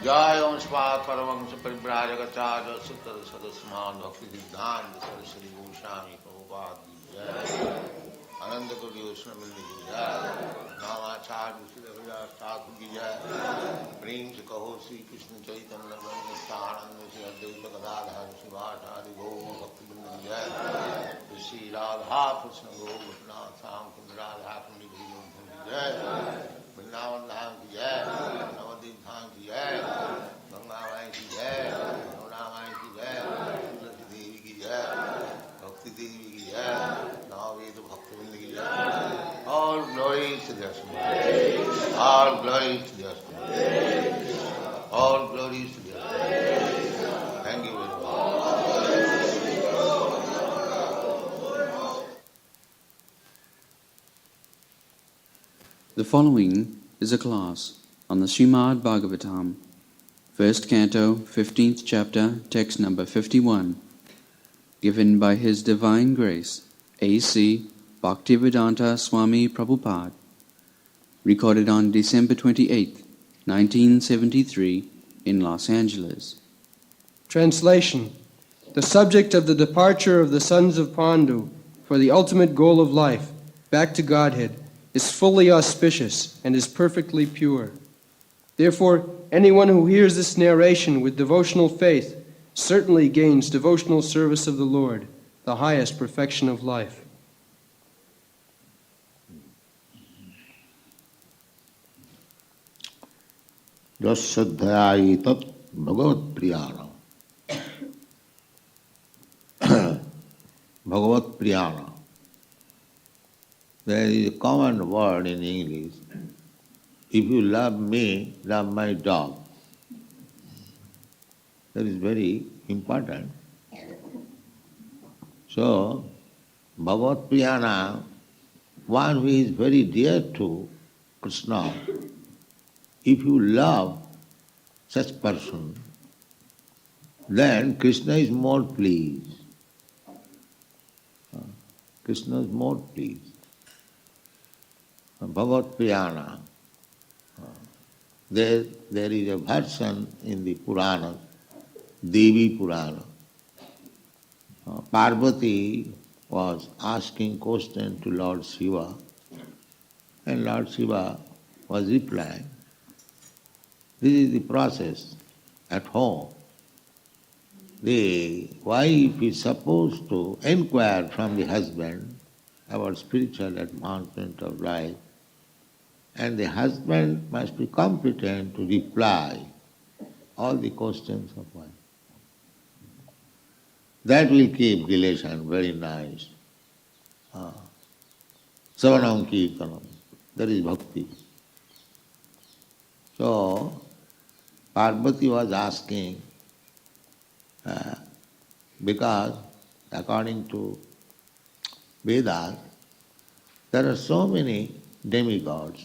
Jai Om Svat Paramamsa Paribrajagacharya Sutta Sadasman Bhaktivedanta Saraswati Goswami Prabhupada Ki Jai Ananda Koti Osnamilni Ki Jai Namacharya Sridhar Thakur Ki Jai Prem Se Kaho Sri Krishna Chaitanya Nityananda Shri Advaita Gadadhar Shivasari Gaur Bhaktivedanta Ki Jai Shri Radha Krishna Gaur Bhatnath Sam Kund Radha Kundi Bhajam Ki Jai Vrindavan Dham Ki Jai Navadip Dham Ki Jai Ganga Mai Ki Jai Yamuna Mai Ki Jai Tulsi Devi Ki Jai Bhakti Devi Ki Jai Navaveda Bhaktivinoda Ki Jai. All glory to the Swami. All glory to the Swami. All glory to the Swami. Thank you very much. The following is a class on the Srimad Bhagavatam, first canto, 15th chapter, text number 51, given by His Divine Grace, A.C. Bhaktivedanta Swami Prabhupada, recorded on December 28, 1973, in Los Angeles. Translation. The subject of the departure of the sons of Pandu for the ultimate goal of life, back to Godhead, is fully auspicious and is perfectly pure. Therefore, anyone who hears this narration with devotional faith certainly gains devotional service of the Lord, the highest perfection of life. Jasadhyai tat bhagavat priyana. Bhagavat priyana. There is a common word in English. If you love me, love my dog. That is very important. So, Bhagavat priyana, one who is very dear to Krishna, if you love such person, then Krishna is more pleased. Krishna is more pleased. Bhagavat priyana. There is a version in the Purana, Devi Purana. Parvati was asking question to Lord Shiva, and Lord Shiva was replying. This is the process at home. The wife is supposed to inquire from the husband about spiritual advancement of life, and the husband must be competent to reply all the questions of wife. That will keep relation very nice. Savanam Kirtanam, that is bhakti. So, Parvati was asking, because according to Vedas, there are so many demigods.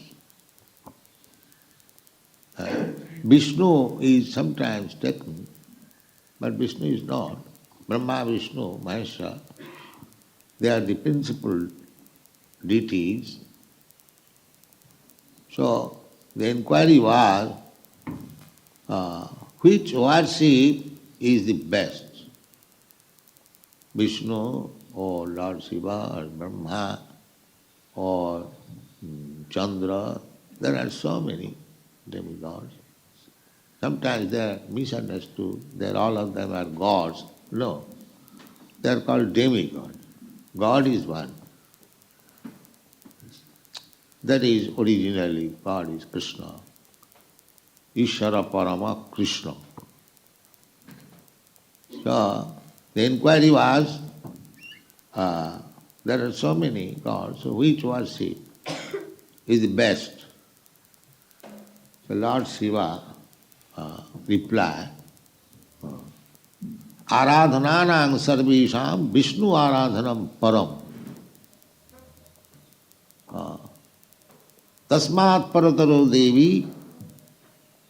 Vishnu is sometimes taken, but Vishnu is not. Brahma, Vishnu, Mahesha, they are the principal deities. So the inquiry was, which worship is the best? Vishnu or Lord Shiva or Brahma or Chandra? There are so many demigods. Sometimes they are misunderstood, that all of them are gods. No, they are called demigods. God is one. That is originally, God is Krishna. Ishvara Parama Krishna. So, the inquiry was, there are so many gods, so which worship is the best? So Lord Shiva replied, Aradhananang sarvesham Vishnu aradhanam param. Tasmat parataro devi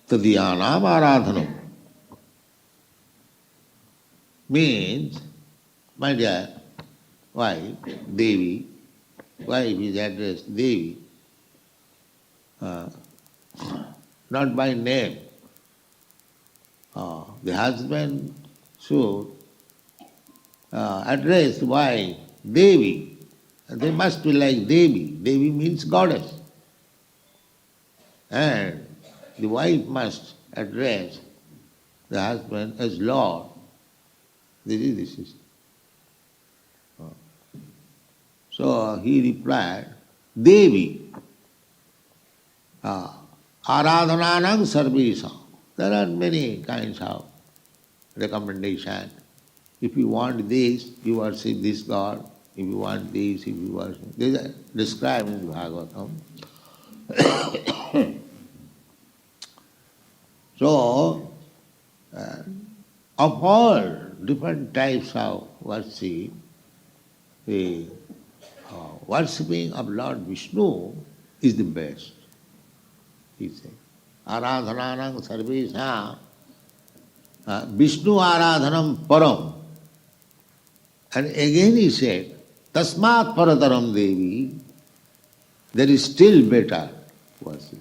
tadyanam aradhanam. Means, my dear wife, Devi, wife is addressed Devi, not by name. The husband should address the wife, Devi. They must be like Devi. Devi means goddess. And the wife must address the husband as Lord. This is the system. So he replied, Devi, Aradhananam Sarvesam. There are many kinds of recommendation. If you want this, you worship this God. If you want this, if you worship... These are described in the Bhagavatam. So, of all different types of worship, the worshipping of Lord Vishnu is the best, he said. Aradhananam sarvesam Vishnu aradhanam param. And again he said, Tasmat parataram Devi, there is still better worship.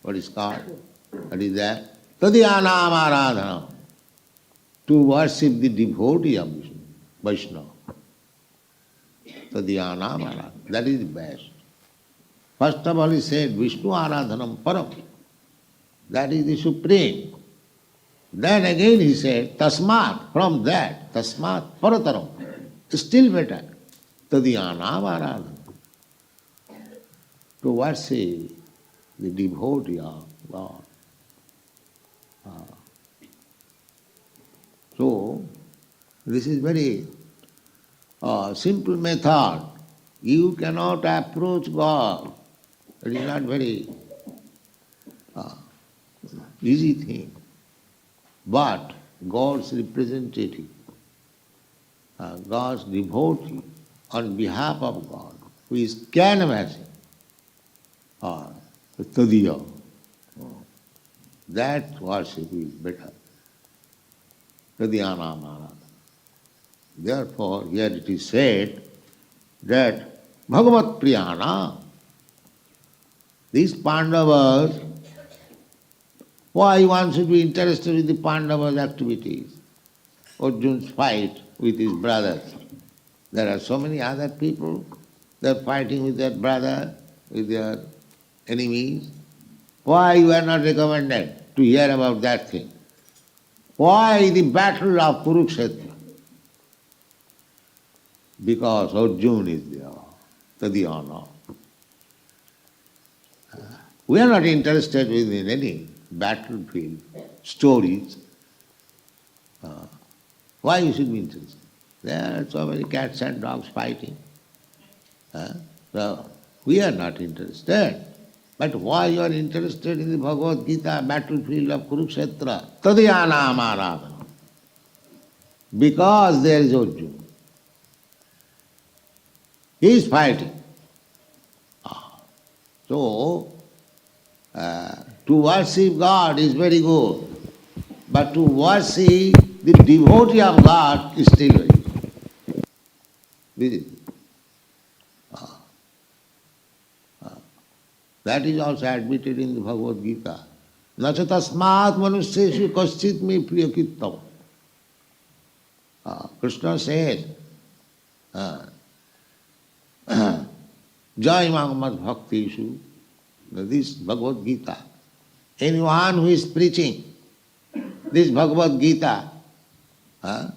What is called? What is that? Tadyanam aradhanam. To worship the devotee of Vishnu, Vaishnava. Tadyanam aradhanam. That is the best. First of all he said, Vishnu aradhanam param. That is the supreme. Then again he said, Tasmat, from that, Tasmat parataram. Still better. Tadyanam aradhanam. To worship the devotee of God. So, this is very simple method. You cannot approach God. It is not very easy thing. But God's representative, God's devotee on behalf of God, who is canvassing the Tadiya, that worship is better. Tadyanam aradhanam. Therefore, here it is said that Bhagavat Priyana, these Pandavas, why one should be interested in the Pandavas' activities? Arjun's fight with his brothers. There are so many other people, they are fighting with their brother, with their enemies. Why you are not recommended to hear about that thing? Why the battle of Kurukshetra? Because Arjuna is there, Tadhyana. We are not interested in any battlefield stories. Why you should be interested? There are so many cats and dogs fighting. So we are not interested. But why you are interested in the Bhagavad Gita battlefield of Kurukshetra? Tadyanam aradhanam. Because there is Arjuna. He is fighting. So, to worship God is very good. But to worship the devotee of God is still very good. This is that is also admitted in the Bhagavad Gita. Nacha tasmat manusyeshu kaschit me priyakittam. Krishna says, Jai Magamat Bhaktishu, this Bhagavad Gita. Anyone who is preaching this Bhagavad Gita, Nacha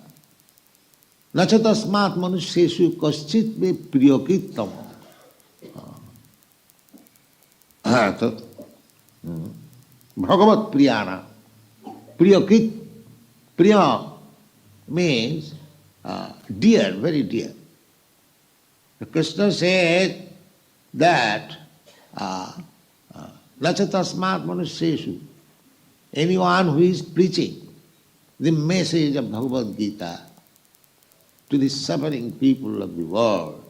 tasmat manusyeshu kaschit me priyakittam. Bhagavat Priyana. Priyakit. Priya means dear, very dear. Krishna said that Nachatasmat manusyeshu, anyone who is preaching the message of Bhagavad Gita to the suffering people of the world,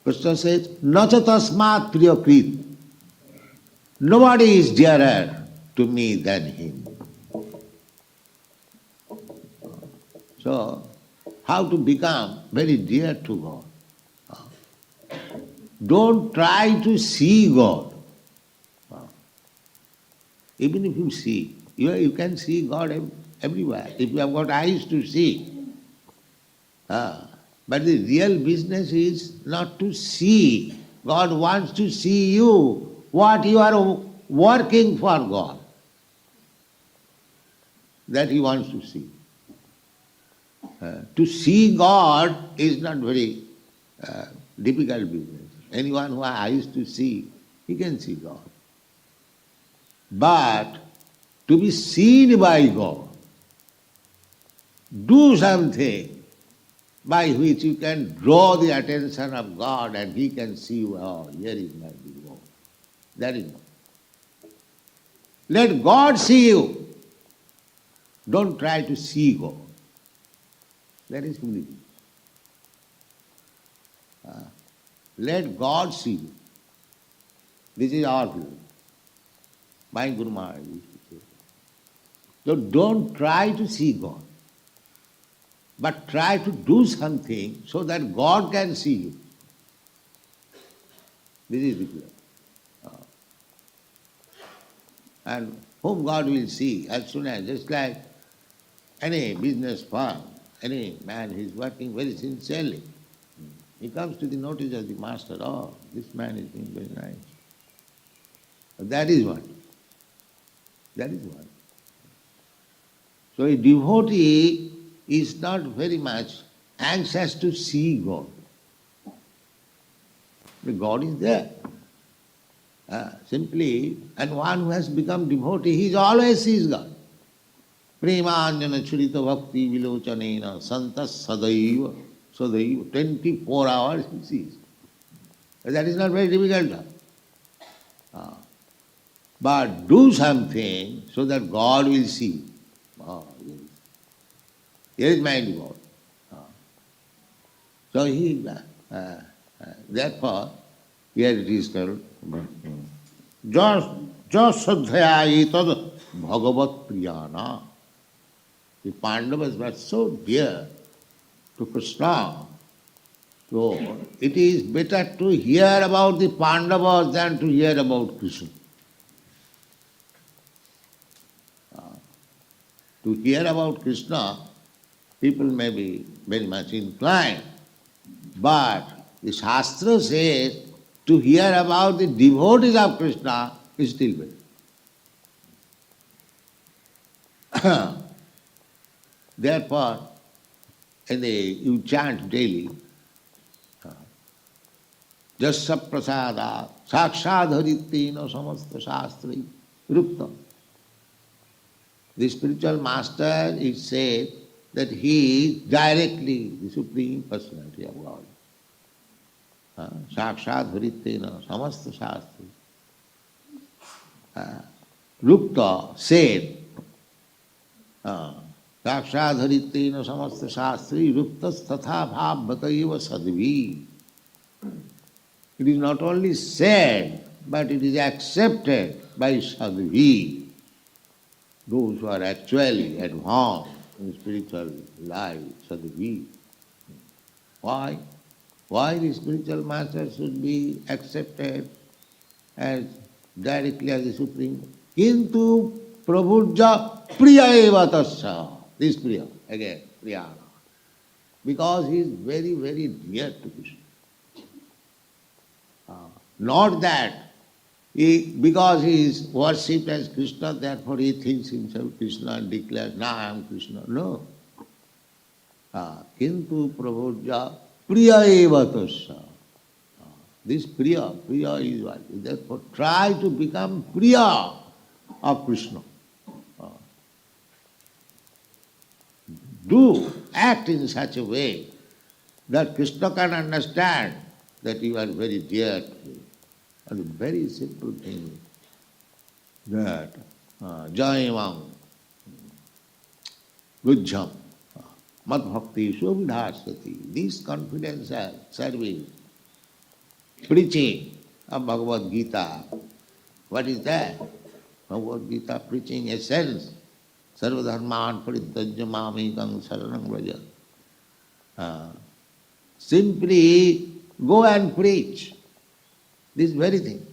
Krishna says, Nachatasmat priyakrit. Nobody is dearer to me than him. So, how to become very dear to God? Don't try to see God. Even if you see, You can see God everywhere if you have got eyes to see. But the real business is not to see. God wants to see you, what you are working for God. That He wants to see. To see God is not very difficult business. Anyone who has eyes to see, he can see God. But to be seen by God, do something by which you can draw the attention of God and He can see you. Oh, here is my devotee. That is not. Let God see you. Don't try to see God. That is foolish. Let God see you. This is our view. My Guru Maharaj used to say. So don't try to see God, but try to do something so that God can see you. This is the clear. And whom God will see as soon as, just like any business firm, any man who is working very sincerely, he comes to the notice of the master, oh, this man is being very nice. That is what. That is what. So a devotee is not very much anxious to see God. The God is there. Simply, and one who has become devotee, he always sees God. Premanjana churita bhakti vilochanena santas sadaiva, sadaiva, 24 hours he sees. That is not very difficult. But do something so that God will see. Here is my devotee. So he, therefore, here it is called Jasadhyaya tad bhagavat priyana. The Pandavas were so dear to Krishna. So it is better to hear about the Pandavas than to hear about Krishna. To hear about Krishna, people may be very much inclined, but the Shastra says to hear about the devotees of Krishna is still better. Therefore, you chant daily, Jasya prasada sakshadharittena samasta shastri rupta. The spiritual master is said that he is directly the Supreme Personality of God. Sakshadharittena samasta shastri. Rupta said, Sakshadharittena samasta shastri ruptas tatha bhavataiva sadvi. It is not only said, but it is accepted by sadvi. Those who are actually advanced in spiritual life, sadvi. Why? Why the spiritual master should be accepted as directly as the Supreme? Kintu prabhujya priya eva tasya. This priya, again, priyana. Because he is very, very near to Krishna. Not that because he is worshipped as Krishna, therefore he thinks himself Krishna and declares, "Now I am Krishna." No. Kintu prabhujya priya eva tasya. This priya is what? Therefore try to become priya of Krishna. Do act in such a way that Krishna can understand that you are very dear to him. And a very simple thing that Jayamam Gujjam Mad Bhakti Subhidhasati. This confidential service, preaching of Bhagavad Gita. What is that? Bhagavad Gita preaching essence. Sarvadharman parittajya mamekam saranam vraja. Simply go and preach this very thing.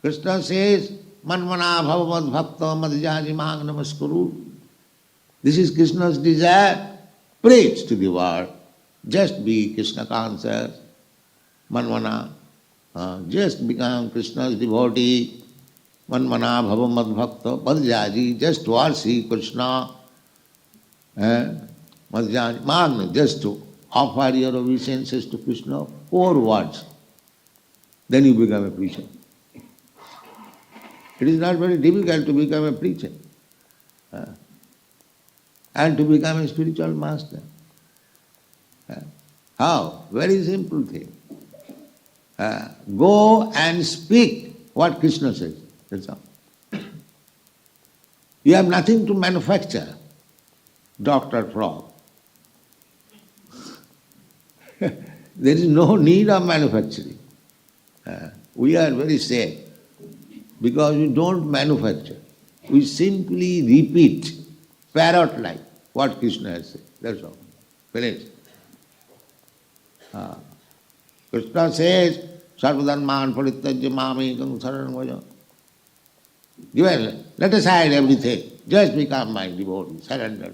Krishna says, Manmana bhavavad bhakta madhyaji mang namaskuru. This is Krishna's desire. Preach to the world. Just be Krishna conscious. Manmana. Just become Krishna's devotee. Manmana bhavavad bhakta madhyaji. Just worship Krishna. Madhyaji mang. Just to offer your obeisances to Krishna. 4 words. Then you become a preacher. It is not very difficult to become a preacher and to become a spiritual master. How? Very simple thing. Go and speak what Krishna says. That's all. You have nothing to manufacture, Dr. Frog. There is no need of manufacturing. We are very safe because we don't manufacture. We simply repeat, parrot-like, what Krishna has said. That's all. Finished. Krishna says, Sarvadharman parityajya mamekam saranam vraja. Let aside everything. Just become my devotee, surrender.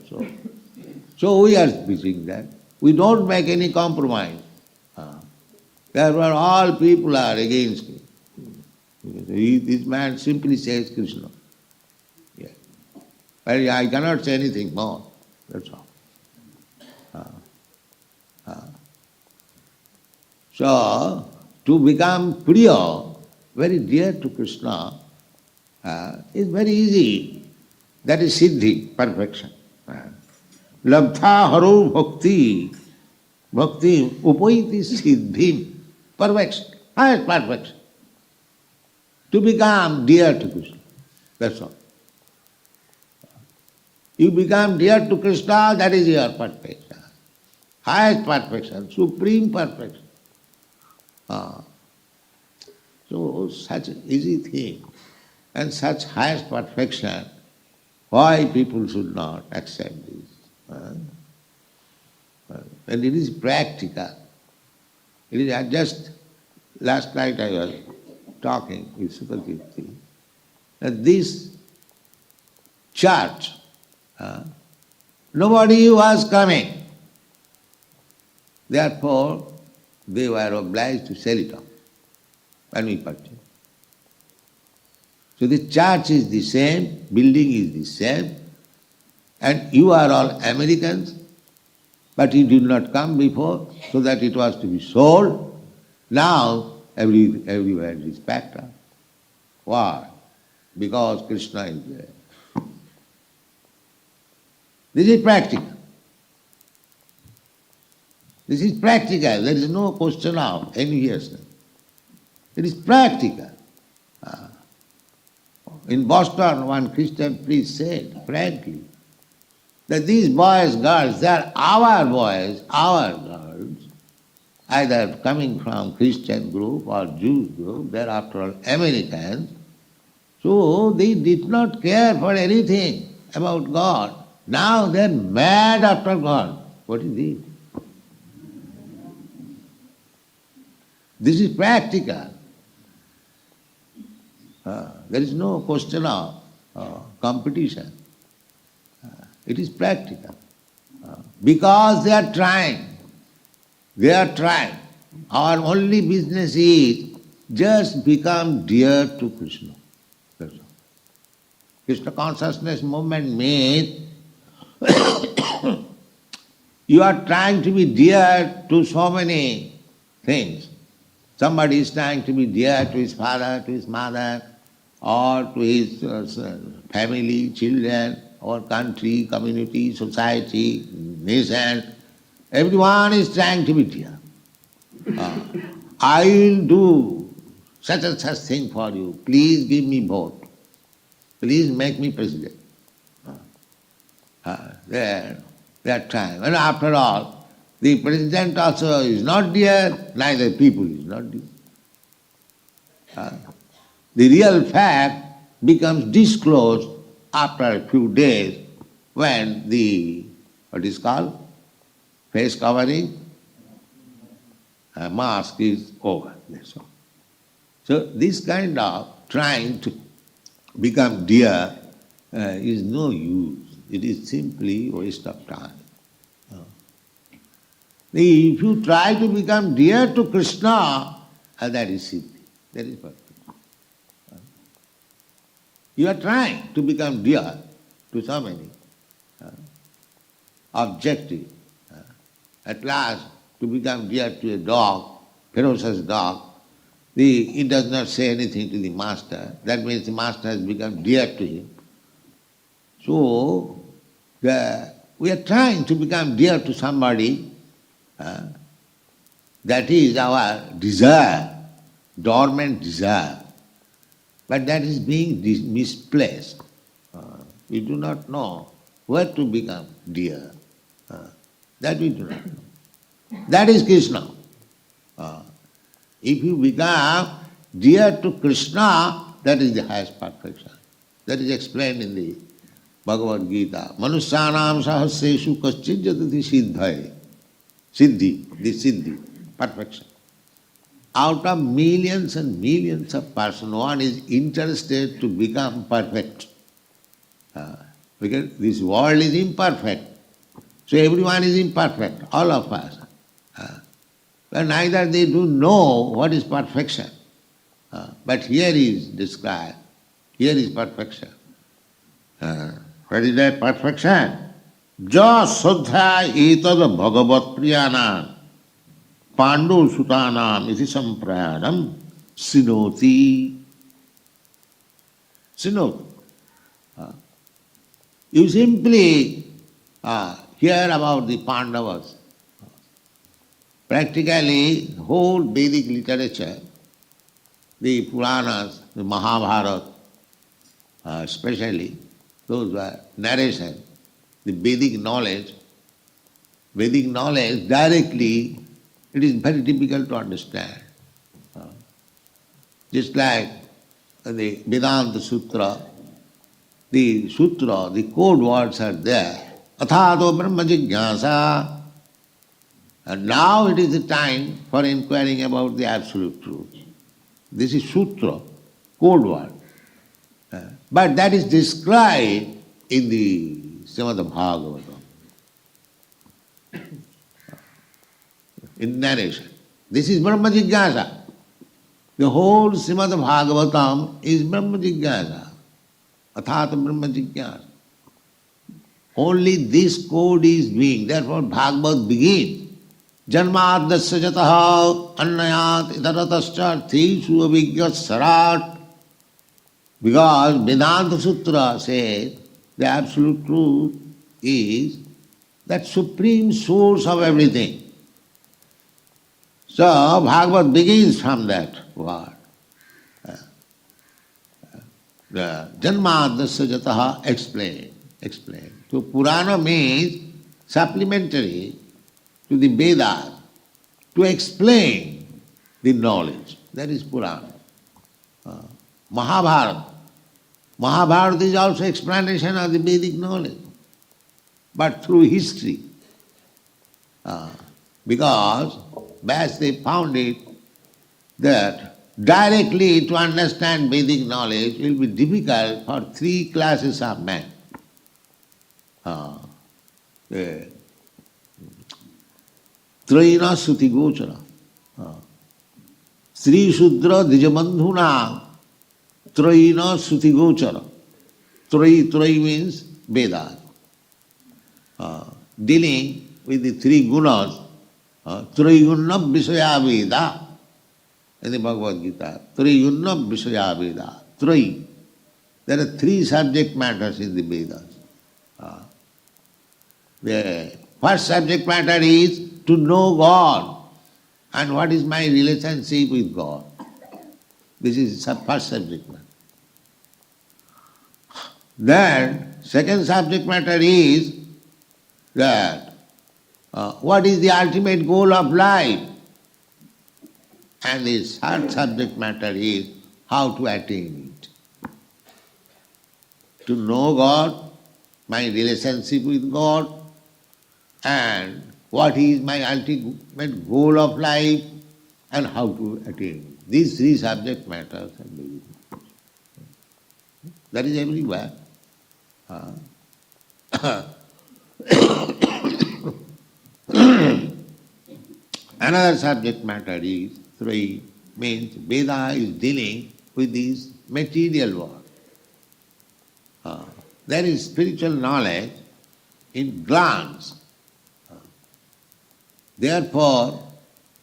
So we are preaching that. We don't make any compromise. Therefore all people are against me. This man simply says Krishna. Yeah. But I cannot say anything more. That's all. So, to become Priya, very dear to Krishna, is very easy. That is Siddhi, perfection. Labdha haro bhakti, bhakti upaiti siddhi, perfection, highest perfection. To become dear to Krishna, that's all. You become dear to Krishna, that is your perfection. Highest perfection, supreme perfection. So such an easy thing and such highest perfection, why people should not accept this? And it is practical. It is just last night I was talking with Sukakirti that this church, nobody was coming. Therefore, they were obliged to sell it off when we purchased. So the church is the same, building is the same, and you are all Americans, but you did not come before so that it was to be sold. Now everywhere it is packed up. Why? Because Krishna is there. This is practical. This is practical. There is no question of enviousness. It is practical. In Boston, one Christian priest said frankly that these boys, girls, they are our boys, our girls, either coming from Christian group or Jewish group, they are after all Americans. So they did not care for anything about God. Now they are mad after God. What is this? This is practical. There is no question of competition. It is practical. Because they are trying. They are trying. Our only business is just become dear to Krishna. That's all. Krishna consciousness movement means you are trying to be dear to so many things. Somebody is trying to be dear to his father, to his mother, or to his family, children, or country, community, society, nation. Everyone is trying to be dear. I will do such and such thing for you. Please give me vote. Please make me president. They are trying. And after all, the president also is not dear, neither people is not dear. The real fact becomes disclosed after a few days when the, what is called, face covering, mask is over. That's all. So this kind of trying to become dear is no use. It is simply waste of time. If you try to become dear to Krishna, that is siddhi. That is perfect. You are trying to become dear to so many objective. At last, to become dear to a dog, ferocious dog, it does not say anything to the master. That means the master has become dear to him. So, we are trying to become dear to somebody. That is our desire, dormant desire. But that is being misplaced. We do not know where to become dear. That we do not know. That is Krishna. If you become dear to Krishna, that is the highest perfection. That is explained in the Bhagavad Gita. Manusyanam sahasreshu kaschid jatati siddhai. Siddhi, the siddhi, perfection. Out of millions and millions of persons, one is interested to become perfect. Because this world is imperfect. So everyone is imperfect, all of us. But neither they do know what is perfection. But here is described, here is perfection. What is that perfection? Ja sadhya etad bhagavat priyanam Pandu sutanam iti samprayanam sinoti. Sinoti. You simply hear about the Pandavas. Practically, whole Vedic literature, the Puranas, the Mahabharata, especially, those were narration, the Vedic knowledge directly, it is very difficult to understand. Just like the Vedanta Sutra, the code words are there. Athato Brahma Jigyasa. And now it is the time for inquiring about the absolute truth. This is Sutra, code word. But that is described in the Srimad Bhagavatam, in narration. This is Brahma Jigyasa. The whole Srimad Bhagavatam is Brahma Jigyasa. Athata Brahma Jigyasa. Only this code is being, therefore Bhagavad begins. Janmadasya jataha annayat idaratascha arthishu avigyat sarat. Because Vedanta Sutra says the absolute truth is that supreme source of everything. So Bhagavad begins from that word. The Janmadasya jataha explain. So Purana means supplementary to the Vedas to explain the knowledge. That is Purana. Mahabharata. Mahabharata is also explanation of the Vedic knowledge, but through history. Because Vyasadeva found it that directly to understand Vedic knowledge will be difficult for three classes of men. Trayina Suti Gochara. Sri Shudra Dijabandhuna Trayina Suti Gochara. Tray means Vedas. Dealing with the three gunas, Trayunna Visaya Veda. In the Bhagavad Gita, Trayunna Visaya Veda. Tray. There are three subject matters in the Vedas. The first subject matter is to know God and what is my relationship with God. This is the first subject matter. Then, second subject matter is that what is the ultimate goal of life? And the third subject matter is how to attain it. To know God, my relationship with God, and what is my ultimate goal of life, and how to attain it. These three subject matters are very important. That is everywhere. Uh, Another subject matter is 3, means Veda is dealing with this material world. There is spiritual knowledge in glance. Therefore,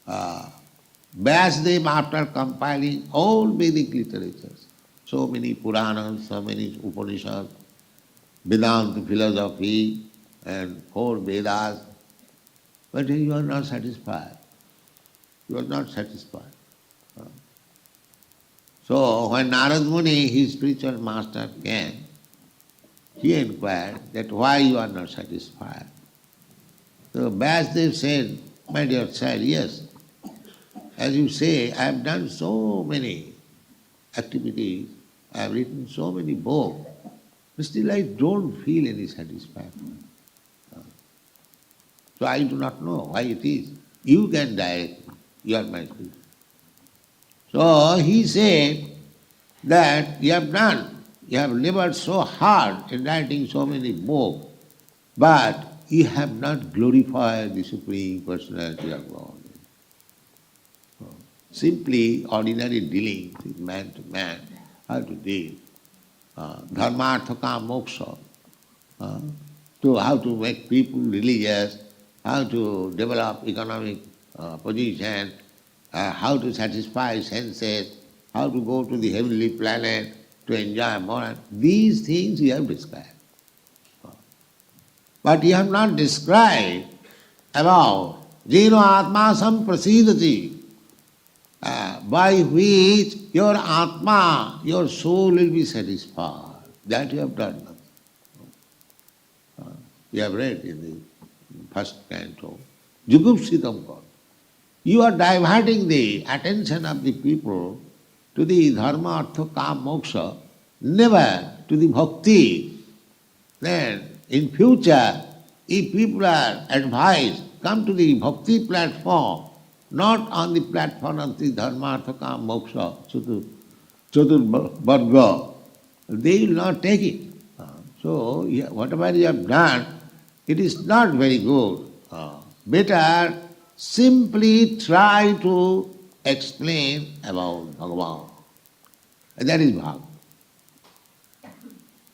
Vyasadeva, after compiling all Vedic literatures, so many Puranas, so many Upanishads, Vedanta philosophy, and 4 Vedas, but you are not satisfied. You are not satisfied. So when Narad Muni, his spiritual master, came, he inquired that why you are not satisfied. So Vyasadeva said, my dear child, yes, as you say, I have done so many activities, I have written so many books, but still I don't feel any satisfaction. So I do not know why it is. You can direct me. You are my spirit. So he said that you have labored so hard in writing so many books, but you have not glorified the Supreme Personality of God. Simply ordinary dealing with man to man, how to deal, dharma, artha, kama, moksha, to how to make people religious, how to develop economic position, how to satisfy senses, how to go to the heavenly planet to enjoy more. These things you have described. But you have not described about Jino Atma Samprasidati, by which your Atma, your soul will be satisfied. That you have done nothing. You have read in the first canto, Jugupsitam God. You are diverting the attention of the people to the dharma, artha, kama, moksha, never to the bhakti. Then in future, if people are advised, come to the bhakti platform, not on the platform of the dharma, artha, kama, moksha, chatur varga, they will not take it. So whatever you have done, it is not very good. Better simply try to explain about Bhagavan. That is Bhagavad.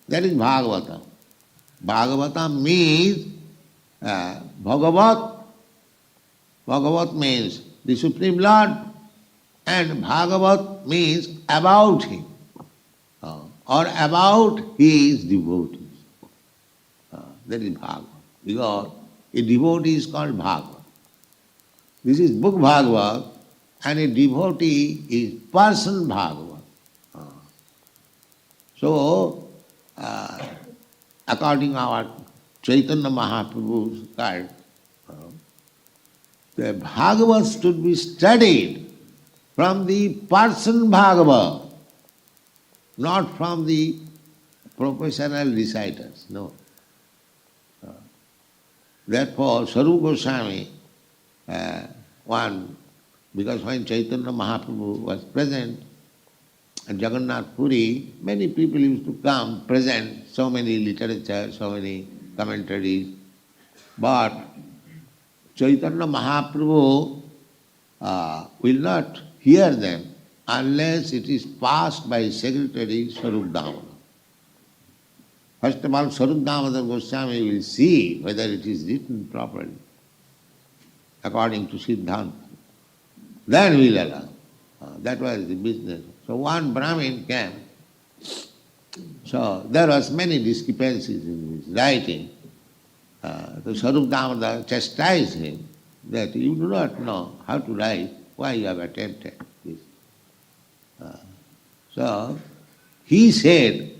That is Bhagavata. Bhagavata means Bhagavat. Bhagavat means the Supreme Lord, and Bhagavat means about Him, or about His devotees. That is Bhagavad. Because a devotee is called Bhagavad. This is book Bhagavad, and a devotee is person Bhagavad. So, according to our Chaitanya Mahaprabhu's card, the Bhagavad should be studied from the person Bhagavad, not from the professional reciters. No. Therefore, Sarup Goswami, because when Chaitanya Mahaprabhu was present at Jagannath Puri, many people used to come, present so many literature, so many commentaries, but Chaitanya Mahaprabhu will not hear them unless it is passed by Secretary Sarup Damodar. First of all, Sarup Damodar Goswami will see whether it is written properly, according to Siddhanta. Then we will allow. That was the business. So one Brahmin came. So there was many discrepancies in his writing. So Sarup Damodar chastised him that you do not know how to write, why you have attempted this. So he said,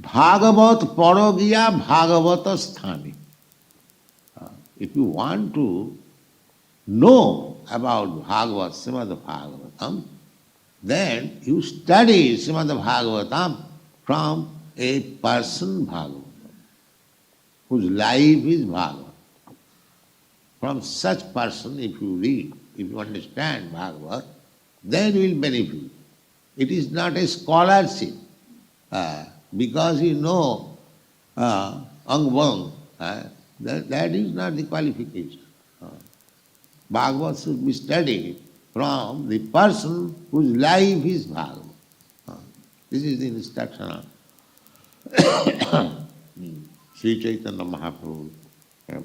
Bhagavat Parogiya Bhagavata Sthani. If you want to know about Bhagavat, Srimad Bhagavatam, then you study Srimad Bhagavatam from a person Bhagavatam, whose life is Bhagavatam. From such person, if you read, if you understand Bhagavat, then you will benefit. It is not a scholarship. because you know Ang that is not the qualification. Bhagavad should be studied from the person whose life is Bhagavad. This is the instruction of Sri Chaitanya Mahaprabhu,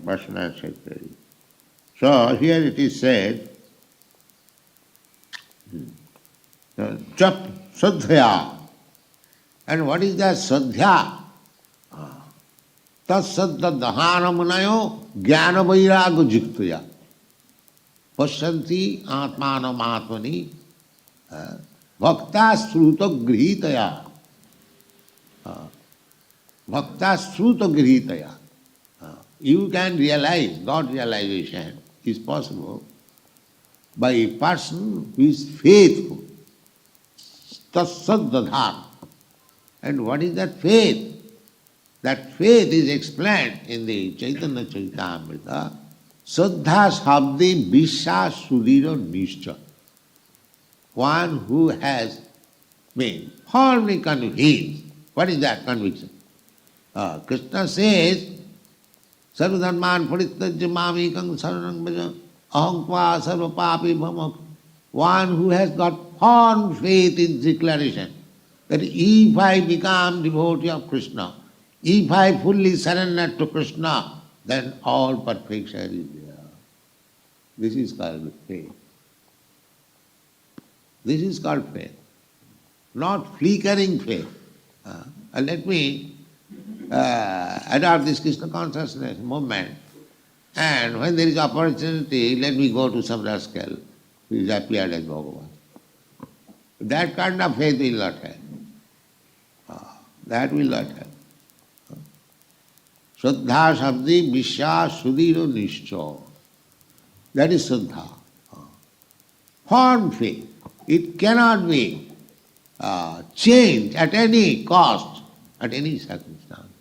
personal secretary. So here it is said, Chap Sadhya. And what is that Sadhya? Tat Sadha Dahana Munayo Jnana Vairaga Jiktaya. Pasyanti Atmanam Atmani Bhakta Sruta Grihitaya. Bhakta Sruta Grihitaya. You can realize, God realization is possible by a person who is faithful. Tasadadhan. And what is that faith? That faith is explained in the Chaitanya Charitamrita. Saddha Sabdi Vishya Sudhira Nishcha. One who has been firmly convinced. What is that conviction? Krishna says, Sarvadharman Parityajya Mamekam Saranam Bhaja Aham Tva Sarva Papi Bhamak. One who has got firm faith in declaration that if I become devotee of Krishna, if I fully surrender to Krishna, then all perfection is there. This is called faith. This is called faith, not flickering faith. Let me adopt this Krishna consciousness movement, and when there is opportunity, let me go to some rascal who is appeared as Bhagavan. That kind of faith will not have. That will not have. Shraddha Shabdi Vishya Sudhira Nishcha. That is Shraddha. Firm faith. It cannot be changed at any cost, at any circumstance.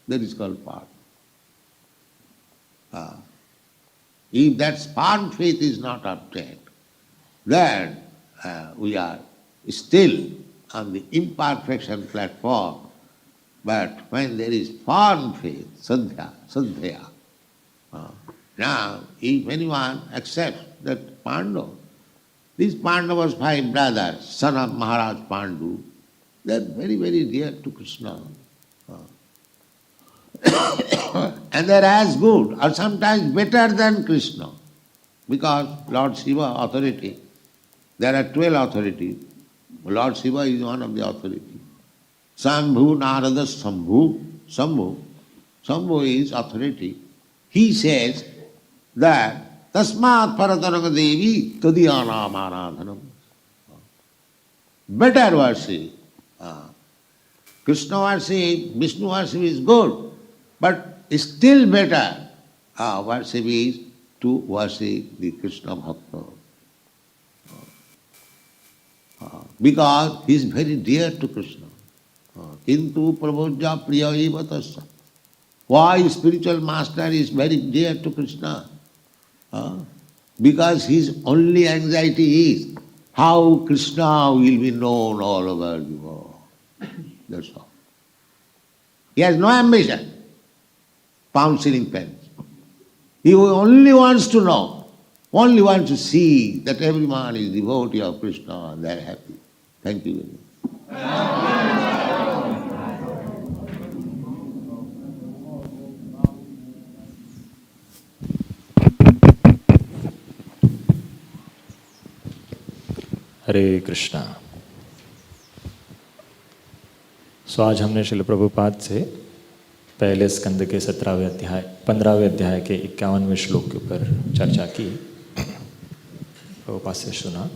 That is called part. If that firm faith is not obtained, then we are still on the imperfection platform. But when there is firm faith, sadhya, now if anyone accepts that Pandava, these Pandavas, 5 brothers, son of Maharaj Pandu, they are very, very dear to Krishna. And they are as good or sometimes better than Krishna, because Lord Shiva authority, there are 12 authorities. Lord Shiva is one of the authorities. Sambhu, Narada, Sambhu is authority. He says that Tasmat Parataranga Devi Tadiyana Maradhanam. Better worship. Krishna worship, Vishnu worship is good, but still better worship is to worship the Krishna Bhakta. Because he is very dear to Krishna. Kintu prabhujya priya eva tasya. Why spiritual master is very dear to Krishna? Because his only anxiety is how Krishna will be known all over the world. That's all. He has no ambition, pound ceiling pens. He only wants to know, only wants to see that everyone is devotee of Krishna and they are happy. Thank you very much. हरे कृष्णा। सो आज हमने श्रील प्रभुपाद से पहले स्कंद के 15वें अध्याय के 51वें श्लोक के ऊपर चर्चा की, प्रभुपाद से सुना।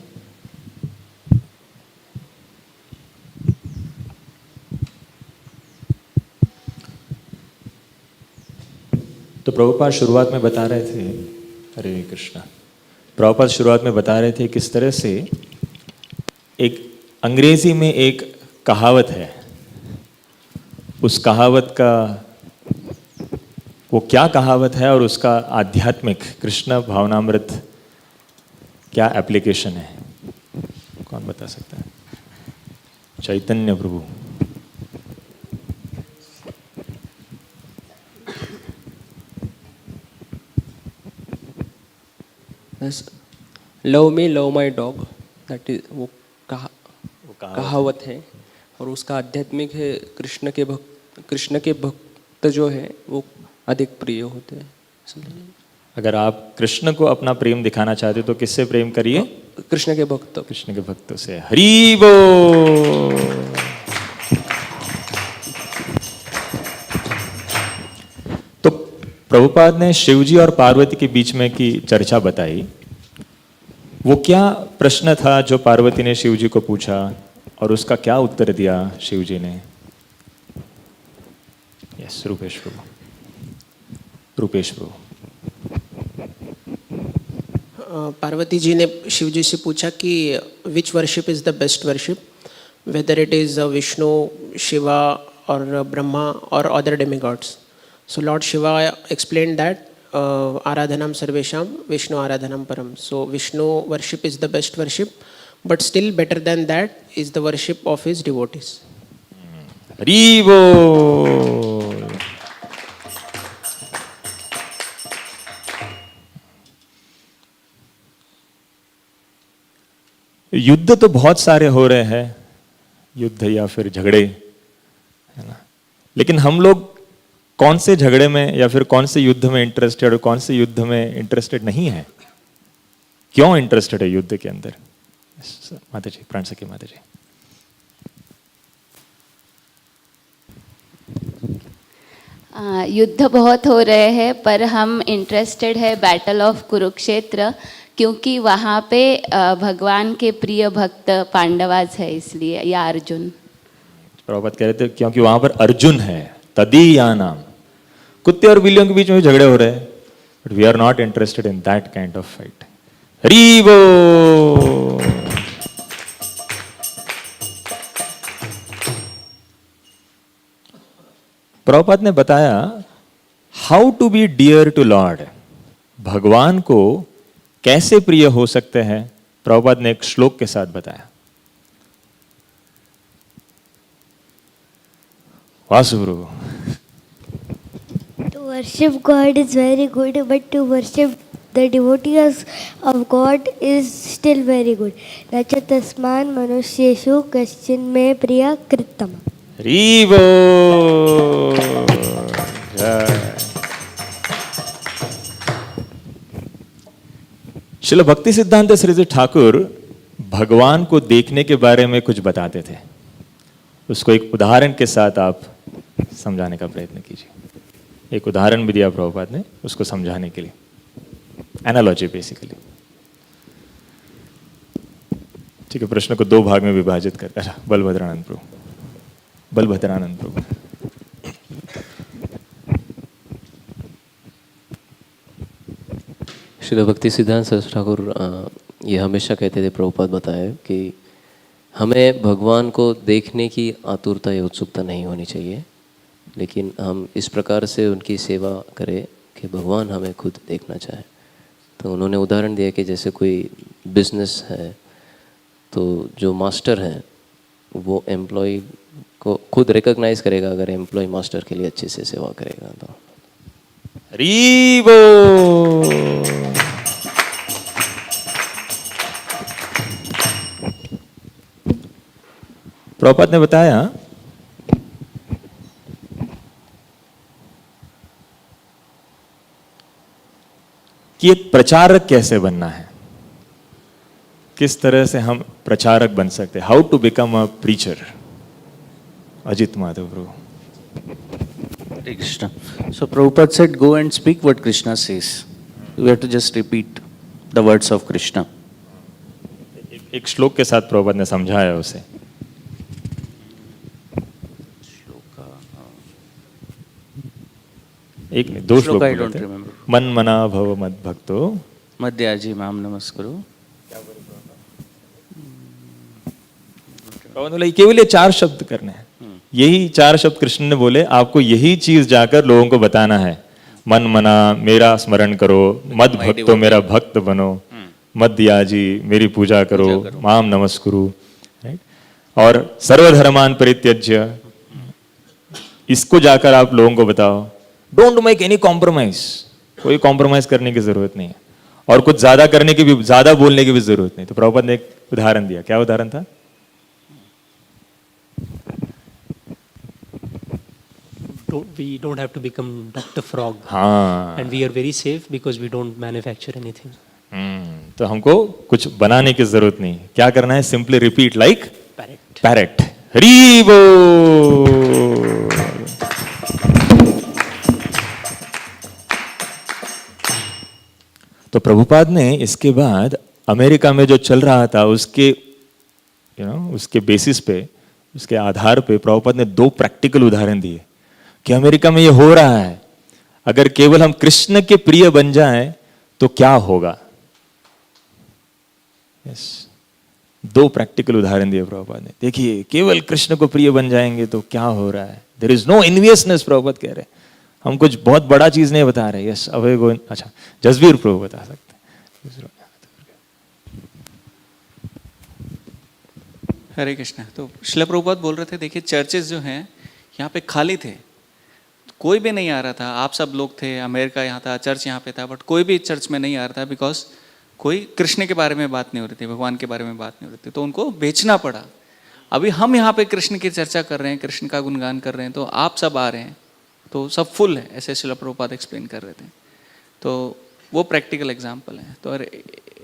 तो प्रभुपाद शुरुआत में बता रहे थे, हरे कृष्णा, प्रभुपाद शुरुआत में बता रहे थे किस तरह से एक अंग्रेजी में एक कहावत है, उस कहावत का वो क्या कहावत है और उसका आध्यात्मिक कृष्ण भावनामृत क्या एप्लीकेशन है, कौन बता सकता है? Chaitanya Prabhu. Love me love my dog, that is वो कहावत है, और उसका आध्यात्मिक है कृष्ण के भक्त जो है वो अधिक प्रिय होते हैं। अगर आप कृष्ण को अपना प्रेम दिखाना चाहते हो तो किससे प्रेम करिए? कृष्ण के भक्तों से। हरि बोल। तो प्रभुपाद ने शिवजी और पार्वती के बीच में की चर्चा बताई। वो क्या प्रश्न था जो पार्वती ने शिवजी को पूछा और उसका क्या उत्तर दिया शिवजी ने? यस, रूपेश प्रभु। पार्वती जी ने शिव जी से पूछा कि which worship is the best worship, whether it is Vishnu, Shiva और ब्रह्मा और other demigods. So lord Shiva explain that आराधनम सर्वेशम विष्णु आराधनम परम. So Vishnu worship is the best worship, but still better than that is the worship of his devotees. Hari बोल। युद्ध तो बहुत सारे हो रहे हैं, युद्ध या फिर झगड़े, है ना, लेकिन हम लोग कौन से झगड़े में या फिर कौन से युद्ध में इंटरेस्टेड और कौन से युद्ध में इंटरेस्टेड नहीं है? क्यों इंटरेस्टेड है युद्ध के अंदर? माता जी, प्राण सखी माता जी। युद्ध बहुत हो रहे हैं, पर हम इंटरेस्टेड है बैटल ऑफ कुरुक्षेत्र, क्योंकि वहाँ पे भगवान के प्रिय भक्त पांडवास है, इसलिए, या अर्जुन। प्रभुपाद कह रहे थे क्योंकि वहां पर अर्जुन है, तदीया नाम। कुत्ते और बिल्लियों के बीच में झगड़े हो रहे हैं, but we are not interested in that kind of fight. Hari बोल। प्रभुपाद ने बताया how to be dear to lord, भगवान को कैसे प्रिय हो सकते हैं। प्रभुपाद ने एक श्लोक के साथ बताया। वासुगुरु। To worship God is very good, but to worship the devotees of God is still very good. Nacha tasman manusyeshu कश्चिन में प्रिया कृतम। हरि बोल। श्रील भक्ति सिद्धांत श्री ठाकुर भगवान को देखने के बारे में कुछ बताते थे, उसको एक उदाहरण के साथ आप समझाने का प्रयत्न कीजिए। एक उदाहरण भी दिया प्रभुपाद ने उसको समझाने के लिए, एनालॉजी बेसिकली। ठीक है, प्रश्न को दो भाग में विभाजित कर। बलभद्रानंद प्रभु। श्रील भक्ति सिद्धांत सरस्वती ठाकुर ये हमेशा कहते थे, प्रभुपाद बताए कि हमें भगवान को देखने की आतुरता या उत्सुकता नहीं होनी चाहिए, लेकिन हम इस प्रकार से उनकी सेवा करें कि भगवान हमें खुद देखना चाहे। तो उन्होंने उदाहरण दिया कि जैसे कोई बिजनेस है, तो जो मास्टर हैं वो एम्प्लॉय को खुद रिकॉग्नाइज करेगा अगर एम्प्लॉय मास्टर के लिए अच्छे से सेवा करेगा। तो हरि बोल। प्रभुपाद ने बताया कि एक प्रचारक कैसे बनना है, किस तरह से हम प्रचारक बन सकते हैं, how to become a preacher. Ajit Madhav Prabhu. Hare Krishna. So Prabhupada said, go and speak what Krishna says. We have to just repeat the words of Krishna. एक श्लोक के साथ प्रभुपाद ने समझाया उसे। एक नहीं, दो श्लोक I don't remember. मन मना भव मद भक्तो मध्याजी माम नमस्करो। प्रभुपाद बोले केवल ये 4 शब्द करने हैं, यही 4 शब्द कृष्ण ने बोले, आपको यही चीज जाकर लोगों को बताना है। मन मना, मेरा स्मरण करो, मद भक्तो, मेरा भक्त बनो, मध्याजी, मेरी पूजा करो, माम नमस्कुरु, राइट, और सर्वधर्मान परित्यज्य, इसको जाकर आप लोगों को बताओ। डोंट मेक एनी कॉम्प्रोमाइज, कोई कॉम्प्रोमाइज करने की जरूरत नहीं है। और कुछ ज्यादा करने की भी, ज्यादा बोलने की भी जरूरत नहीं। तो प्रभुपाद ने एक उदाहरण दिया। क्या उदाहरण था? We don't have to become Dr. Frog. हाँ, And we are very safe because we don't manufacture anything. तो हमको कुछ बनाने की जरूरत नहीं। क्या करना है? Simply repeat like parrot. Hari बोल। तो प्रभुपाद ने इसके बाद अमेरिका में जो चल रहा था उसके उसके बेसिस पे, उसके आधार पे प्रभुपाद ने 2 प्रैक्टिकल उदाहरण दिए कि अमेरिका में ये हो रहा है, अगर केवल हम कृष्ण के प्रिय बन जाएं तो क्या होगा। यस, 2 प्रैक्टिकल उदाहरण दिए प्रभुपाद ने। देखिए, केवल कृष्ण को प्रिय बन जाएंगे तो क्या हो रहा है। There is no enviousness, Prabhupada कह रहे हैं। हम कुछ बहुत बड़ा चीज नहीं बता रहे। यस, अभय गोविंद, अच्छा जसवीर प्रभु बता सकते हैं। हरे कृष्णा। तो श्रील प्रभुपाद बोल रहे थे, देखिए चर्चेस जो हैं यहाँ पे खाली थे, कोई भी नहीं आ रहा था। आप सब लोग थे, अमेरिका यहाँ था, चर्च यहाँ पे था, बट कोई भी चर्च में नहीं आ रहा था बिकॉज कोई कृष्ण के बारे में बात नहीं हो रही थी, भगवान के बारे में बात नहीं हो रही थी, तो उनको बेचना पड़ा। अभी हम यहाँ पे कृष्ण की चर्चा कर रहे हैं, कृष्ण का गुणगान कर रहे हैं, तो आप सब आ रहे हैं तो सब फुल है, ऐसे श्रील प्रभुपाद एक्सप्लेन कर रहे थे। तो वो प्रैक्टिकल एग्जाम्पल है। तो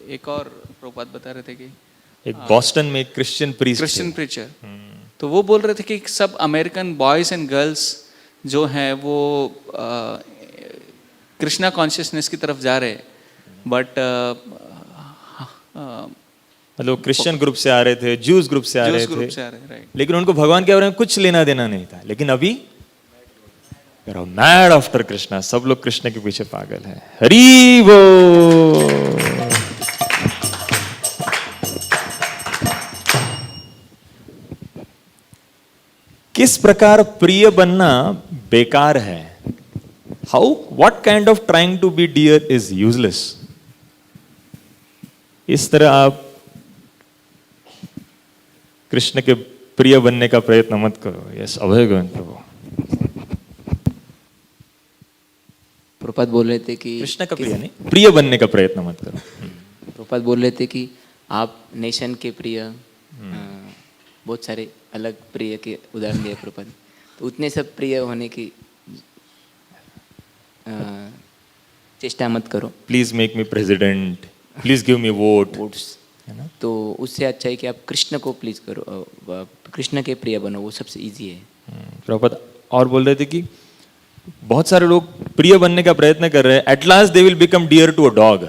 एक और प्रभुपाद बता रहे थे कि एक बॉस्टन में क्रिश्चियन प्रीचर, तो वो बोल रहे थे कि सब अमेरिकन बॉयज एंड गर्ल्स जो हैं वो कृष्णा कॉन्शियसनेस की तरफ जा रहे हैं, बट मतलब क्रिश्चियन ग्रुप से आ रहे थे, ज्यूज ग्रुप से आ रहे थे, राइट, लेकिन उनको भगवान के बारे में कुछ लेना देना नहीं था। लेकिन अभी मैड आफ्टर कृष्णा, सब लोग कृष्ण के पीछे पागल है। हरि बोल। किस प्रकार प्रिय बनना बेकार है। How, what kind of trying to be dear is useless. इस तरह आप कृष्ण के प्रिय बनने का प्रयत्न मत करो। यस, अभय गोविंद प्रभु। प्रभुपाद बोल रहे थे कि कृष्ण का प्रिय नहीं, प्रिय बनने का प्रयत्न मत करो। प्रभुपाद बोल रहे थे कि आप नेशन के प्रिय, बहुत सारे अलग प्रिय के उदाहरण दिए प्रभुपाद, तो उतने सब प्रिय होने की चेष्टा मत करो। Please make me president, please give me votes, है ना। तो उससे अच्छा है कि आप कृष्ण को प्लीज करो, कृष्ण के प्रिय बनो, वो सबसे इजी है। प्रभुपाद और बोल रहे थे कि बहुत सारे लोग प्रिय बनने का प्रयत्न कर रहे हैं, at last they will become dear to a dog,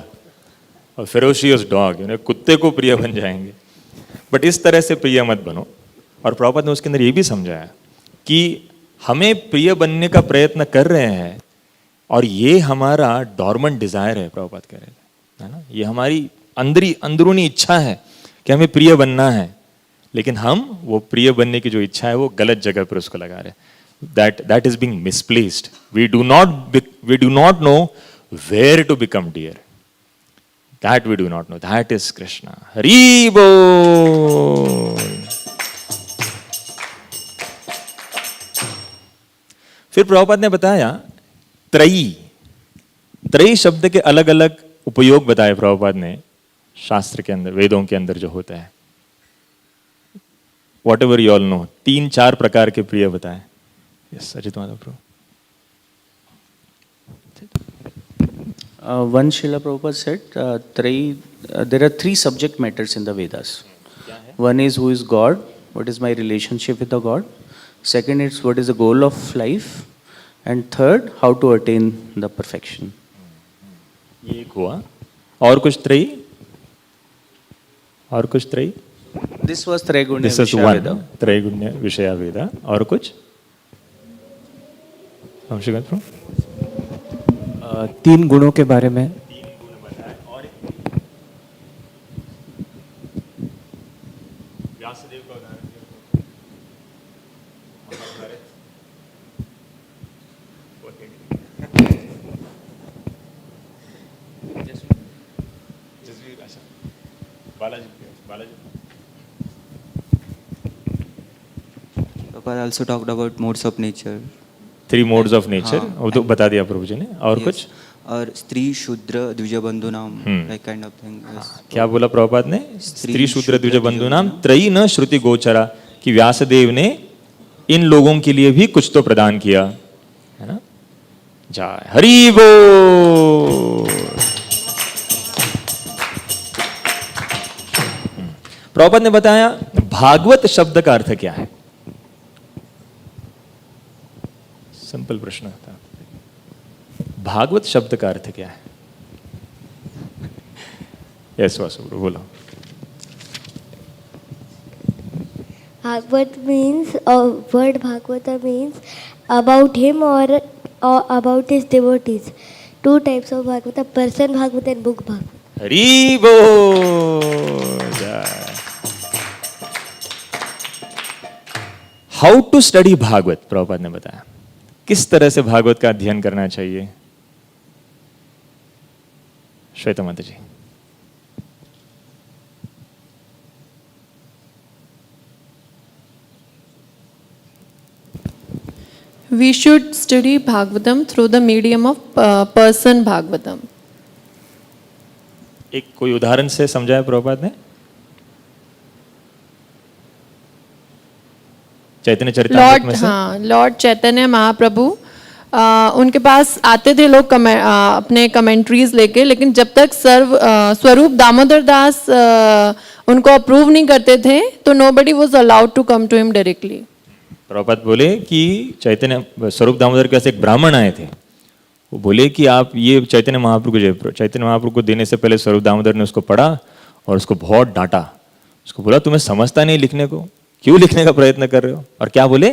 a ferocious dog, कुत्ते को प्रिय बन जाएंगे। बट इस तरह से प्रिय मत बनो। और प्रभुपाद ने उसके अंदर ये भी समझाया कि हमें प्रिय बनने का प्रयत्न कर रहे हैं और ये हमारा डॉर्मेंट डिजायर है, प्रभुपाद कह रहे थे, है ना। ये हमारी अंदरूनी इच्छा है कि हमें प्रिय बनना है, लेकिन हम वो प्रिय बनने की जो इच्छा है वो गलत जगह पर उसको लगा रहे हैं। That is being misplaced. We do not know where to become dear. That we do not know. That is Krishna. Hari Bol. फिर प्रभुपाद ने बताया त्रयी शब्द के अलग अलग उपयोग बताए प्रभुपाद ने शास्त्र के अंदर, वेदों के अंदर जो होता है। What ever you all know, 3-4 प्रकार के प्रिय बताए। Yes, Ajit Madhav Prabhu. One Srila Prabhupada said, there are 3 subject matters in the Vedas. One is who is God, what is my relationship with the God. Second is what is the goal of life. And third, how to attain the perfection. ये एक हुआ। और कुछ त्रयी? और कुछ त्रयी? This was त्रैगुण्य विषया वेदा। त्रैगुण्य विषया वेदा। और कुछ? वंशीगत प्रभु? 3 गुणों के बारे में। व्यासदेव का उदाहरण Prabhupada also talked about modes of nature. 3 modes of nature, वो तो बता दिया प्रभु जी ने। और कुछ? और स्त्री शूद्र द्विजबंधु नाम लाइक काइंड ऑफ थिंग. क्या बोला प्रभुपाद ने? स्त्री शूद्र द्विजबंधु नाम त्रयी न श्रुति गोचरा, कि व्यासदेव ने इन लोगों के लिए भी कुछ तो प्रदान किया है ना. जय हरि बोल. प्रभुपाद ने बताया भागवत शब्द का अर्थ क्या है. सिंपल प्रश्न था. भागवत शब्द का अर्थ क्या है? यस वासुदेव बोलो. Bhagavad means, word Bhagavata means about him or about his devotees. Two types of Bhagavata, person Bhagavata and book Bhagavata. Hari बोल. How to study Bhagavata, Prabhupada ने बताया किस तरह से भागवत का अध्ययन करना चाहिए. श्वेता माता जी. We should study Bhagavatam through the medium of person Bhagavatam. एक कोई उदाहरण से समझाया प्रभुपाद ने. चैतन्य चरितामृत में से. हाँ, लॉर्ड चैतन्य महाप्रभु उनके पास आते थे लोग अपने कमेंट्रीज लेके, लेकिन जब तक स्वरूप दामोदर दास उनको अप्रूव नहीं करते थे तो nobody was allowed to come to him directly. Prabhupada बोले कि चैतन्य स्वरूप दामोदर के पास एक ब्राह्मण आए थे. वो बोले कि आप ये चैतन्य महाप्रभु को देने से पहले स्वरूप दामोदर ने उसको पढ़ा और उसको बहुत डांटा. उसको बोला तुम्हें समझता नहीं लिखने को, क्यों लिखने का प्रयत्न कर रहे हो. और क्या बोले,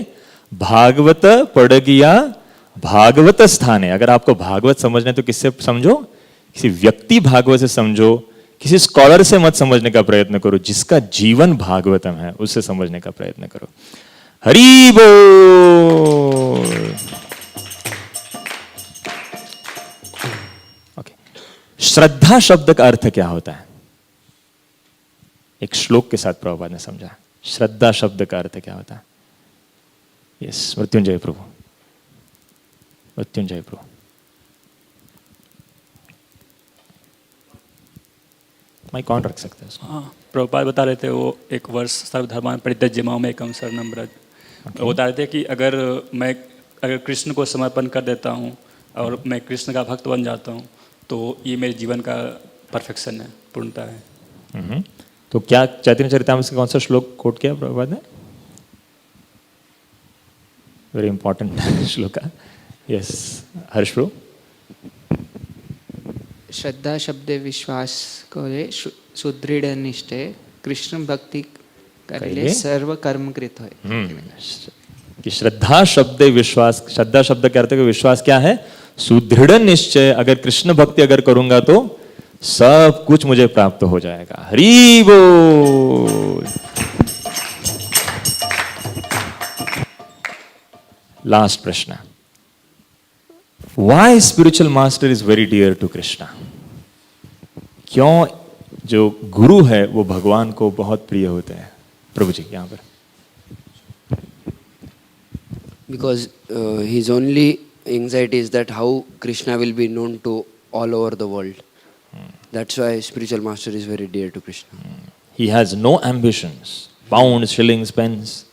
भागवत पढ़ गया भागवत स्थान है. अगर आपको भागवत समझना है तो किससे समझो, किसी व्यक्ति भागवत से समझो, किसी स्कॉलर से मत समझने का प्रयत्न करो, जिसका जीवन भागवतम है उससे समझने का प्रयत्न करो. हरि बोल. ओके. श्रद्धा शब्द का अर्थ क्या होता है? एक श्लोक के साथ प्रभुपाद ने समझा श्रद्धा शब्द का अर्थ क्या होता है. यस, मृत्युंजय प्रभु. मृत्युंजय प्रभु. मैं कौन रख सकता है? हाँ, प्रभुपाद बता रहे थे वो एक वर्ष सर्वधर्मान परित्यज्य माम एकम शरणं व्रज. वो बता रहे थे कि अगर कृष्ण को समर्पण कर देता हूँ और मैं कृष्ण का भक्त बन जाता हूँ तो ये मेरे जीवन का परफेक्शन है, पूर्णता है. तो क्या चैतन्य चरितामृत से कौन सा श्लोक कोट किया प्रभुपाद ने? वेरी इंपॉर्टेंट श्लोक है. यस, हर्ष प्रभु. श्रद्धा शब्द विश्वास करे सुदृढ़ निष्ठे कृष्ण भक्ति करले सर्व कर्म कृत है. कि श्रद्धा शब्द विश्वास, श्रद्धा शब्द के अर्थ का विश्वास क्या है? सुदृढ़ निश्चय. अगर कृष्ण भक्ति अगर करूंगा तो सब कुछ मुझे प्राप्त हो जाएगा. हरि बोल. लास्ट प्रश्न. Why spiritual master is very dear to Krishna? क्यों जो गुरु है वो भगवान को बहुत प्रिय होते हैं? प्रभु जी यहाँ पर. Because his only anxiety is that how Krishna will be known to all over the world. That's why spiritual master is very dear to Krishna. He has no ambitions, pounds, shillings, pence.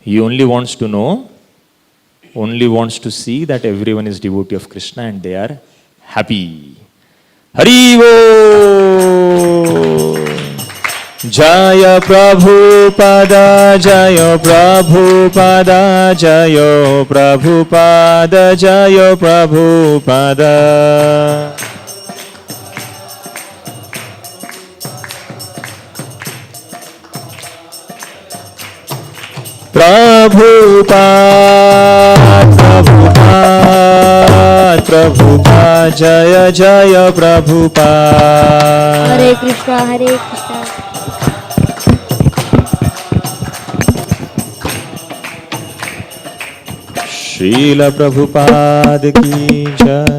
He only wants to know, only wants to see that everyone is devotee of Krishna and they are happy. Hari Bol. Jaya Prabhupada, Jaya Prabhupada, Jaya Prabhupada, Jaya Prabhupada. Prabhupada, Prabhupada, Prabhupada, Jaya Jaya Prabhupada. Hare Krishna, Hare Krishna. Srila Prabhupada ki jai.